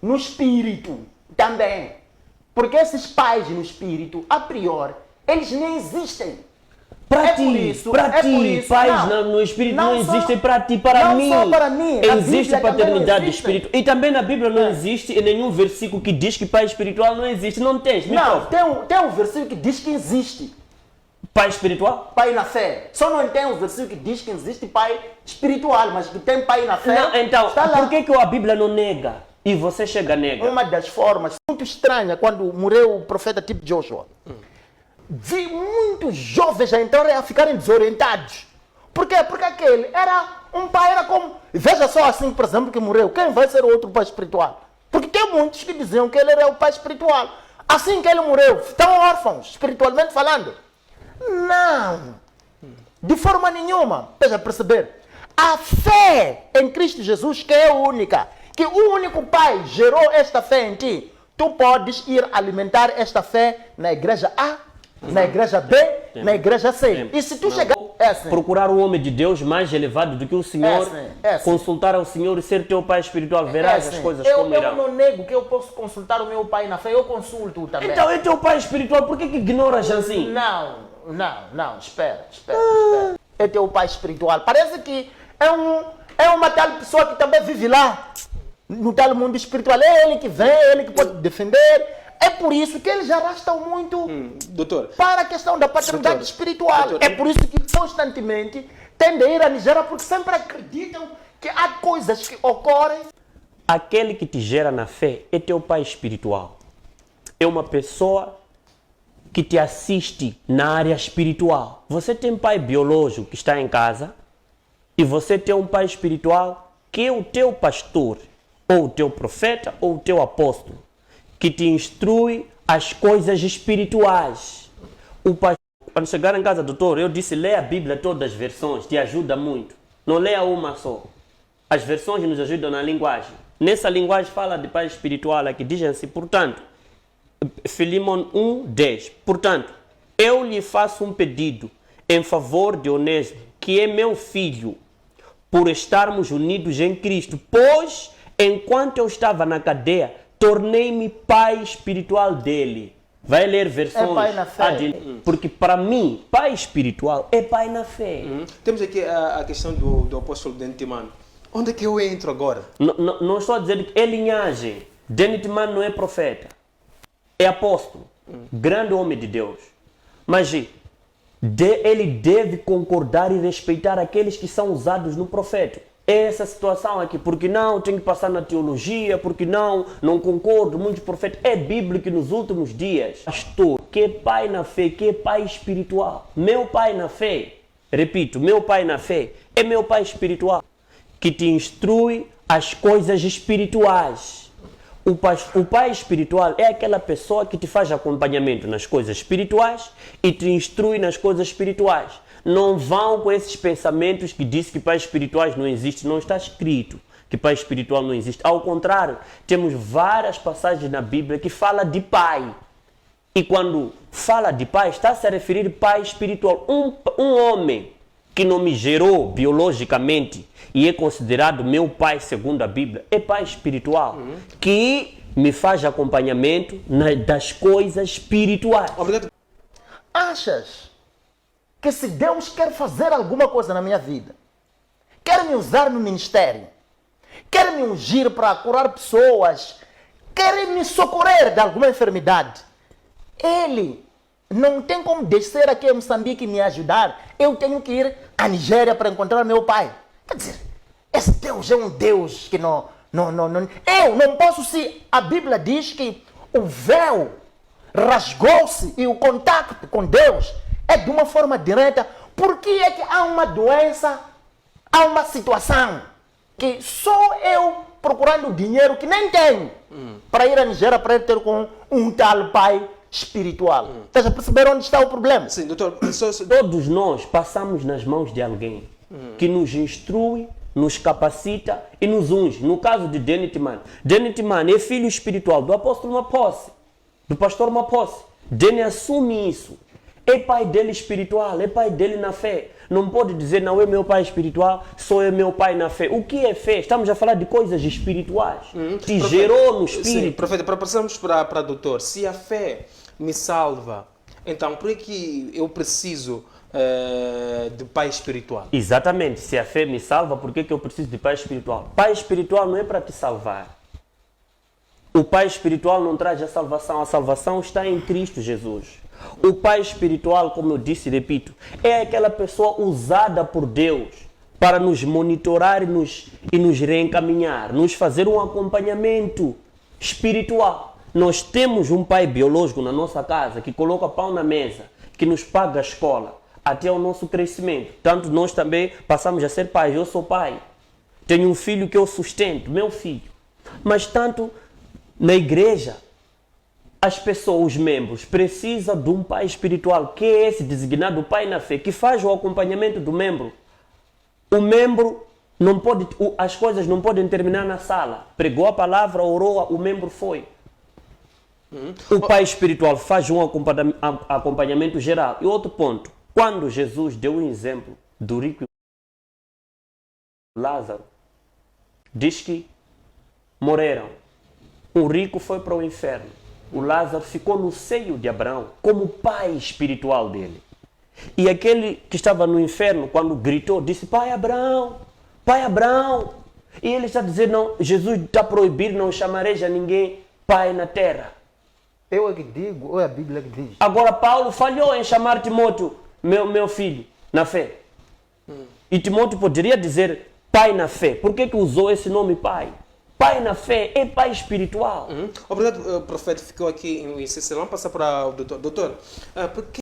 no espírito também. Porque esses pais no espírito, a priori, eles nem existem. Para ti, pais no espírito não existem para ti, para mim. Não só para mim. Existe paternidade espiritual. E também na Bíblia não existe nenhum versículo que diz que pai espiritual não existe. Não tens. Não, tem um versículo que diz que existe. Pai espiritual? Pai na fé. Só não tem um versículo que diz que existe pai espiritual, mas que tem pai na fé. Não, então, por que a Bíblia não nega? E você chega a negar? Uma das formas muito estranha, quando morreu o profeta tipo Joshua. Vi muitos jovens a entrarem a ficarem desorientados. Por quê? Porque aquele era um pai, era como... Veja só assim, por exemplo, que morreu. Quem vai ser o outro pai espiritual? Porque tem muitos que diziam que ele era o pai espiritual. Assim que ele morreu, estão órfãos, espiritualmente falando. Não. De forma nenhuma. Veja a perceber. A fé em Cristo Jesus, que é única, que o único pai gerou esta fé em ti, tu podes ir alimentar esta fé na igreja A, na igreja B, na igreja C. E se tu chegar... Procurar um homem de Deus mais elevado do que o Senhor, consultar ao Senhor e ser teu pai espiritual, verás as coisas como irão. Eu não nego que eu posso consultar o meu pai na fé, eu consulto também. Então é teu pai espiritual, por que ignoras assim? Não, espera. É teu pai espiritual. Parece que é uma tal pessoa que também vive lá, no tal mundo espiritual. É ele que vem, é ele que pode defender. É por isso que eles arrastam muito doutor, para a questão da paternidade espiritual. Doutor, é por isso que constantemente tendem a ir à Nigéria, porque sempre acreditam que há coisas que ocorrem. Aquele que te gera na fé é teu pai espiritual. É uma pessoa que te assiste na área espiritual. Você tem pai biológico que está em casa e você tem um pai espiritual que é o teu pastor, ou o teu profeta, ou o teu apóstolo, que te instrui as coisas espirituais. O pastor, quando chegar em casa, doutor, eu disse, lê a Bíblia, todas as versões, te ajuda muito. Não leia uma só. As versões nos ajudam na linguagem. Nessa linguagem fala de pai espiritual aqui, diz assim, portanto, Filemon 1:10. Portanto, eu lhe faço um pedido em favor de Onésimo, que é meu filho, por estarmos unidos em Cristo, pois, enquanto eu estava na cadeia, tornei-me pai espiritual dele. Vai ler versões. É pai na fé. Porque para mim, pai espiritual é pai na fé. Temos aqui a questão do apóstolo Denitimano. Onde é que eu entro agora? Não estou a dizer que é linhagem. Denitimano não é profeta. É apóstolo. Grande homem de Deus. Mas ele deve concordar e respeitar aqueles que são usados no profeta. Essa situação aqui, porque não tem que passar na teologia, porque não concordo, muitos profetas. É bíblico nos últimos dias. Pastor, que é pai na fé, que é pai espiritual. Meu pai na fé, repito, meu pai na fé é meu pai espiritual, que te instrui as coisas espirituais. O pai espiritual é aquela pessoa que te faz acompanhamento nas coisas espirituais e te instrui nas coisas espirituais. Não vão com esses pensamentos que diz que pais espirituais não existem. Não está escrito que pai espiritual não existe. Ao contrário, temos várias passagens na Bíblia que fala de pai. E quando fala de pai, está a se referir pai espiritual. Um homem que não me gerou biologicamente e é considerado meu pai segundo a Bíblia, é pai espiritual. Que me faz acompanhamento das coisas espirituais. Obrigado. Achas que se Deus quer fazer alguma coisa na minha vida, quer me usar no ministério, quer me ungir para curar pessoas, quer me socorrer de alguma enfermidade, Ele não tem como descer aqui em Moçambique e me ajudar. Eu tenho que ir à Nigéria para encontrar meu pai. Quer dizer, esse Deus é um Deus que não. Eu não posso, se a Bíblia diz que o véu rasgou-se e o contato com Deus é de uma forma direta. Por que é que há uma doença, há uma situação que só eu procurando dinheiro que nem tenho para ir à Nigéria para ir ter com um tal pai espiritual? Estás a perceber onde está o problema? Sim, doutor. Todos nós passamos nas mãos de alguém que nos instrui, nos capacita e nos unge. No caso de Denitimano é filho espiritual do apóstolo Maposse, do pastor Maposse. Deni assume isso. É pai dele espiritual, é pai dele na fé. Não pode dizer, não é meu pai espiritual, só é meu pai na fé. O que é fé? Estamos a falar de coisas espirituais. Te gerou no espírito. Sim, profeta, para passarmos para doutor, se a fé me salva, então por que eu preciso de pai espiritual? Exatamente. Se a fé me salva, por que eu preciso de pai espiritual? Pai espiritual não é para te salvar. O pai espiritual não traz a salvação está em Cristo Jesus. O pai espiritual, como eu disse e repito, é aquela pessoa usada por Deus para nos monitorar e nos reencaminhar, nos fazer um acompanhamento espiritual. Nós temos um pai biológico na nossa casa que coloca pão na mesa, que nos paga a escola, até o nosso crescimento. Tanto nós também passamos a ser pais. Eu sou pai. Tenho um filho que eu sustento, meu filho. Mas tanto na igreja, as pessoas, os membros, precisam de um pai espiritual, que é esse designado pai na fé, que faz o acompanhamento do membro. O membro não pode, as coisas não podem terminar na sala. Pregou a palavra, orou, o membro foi. O pai espiritual faz um acompanhamento geral. E outro ponto, quando Jesus deu um exemplo do rico e Lázaro, diz que morreram. O rico foi para o inferno. O Lázaro ficou no seio de Abraão como pai espiritual dele. E aquele que estava no inferno, quando gritou, disse, Pai Abraão, Pai Abraão. E ele está dizendo, não, Jesus está proibido, não chamareis a ninguém pai na terra. Eu é que digo, ou é a Bíblia que diz? Agora Paulo falhou em chamar Timóteo, meu filho, na fé. E Timóteo poderia dizer pai na fé. Por que usou esse nome pai? Pai na fé é pai espiritual. Obrigado, profeta. Ficou aqui em CC. Vamos passar para o doutor. Doutor, porque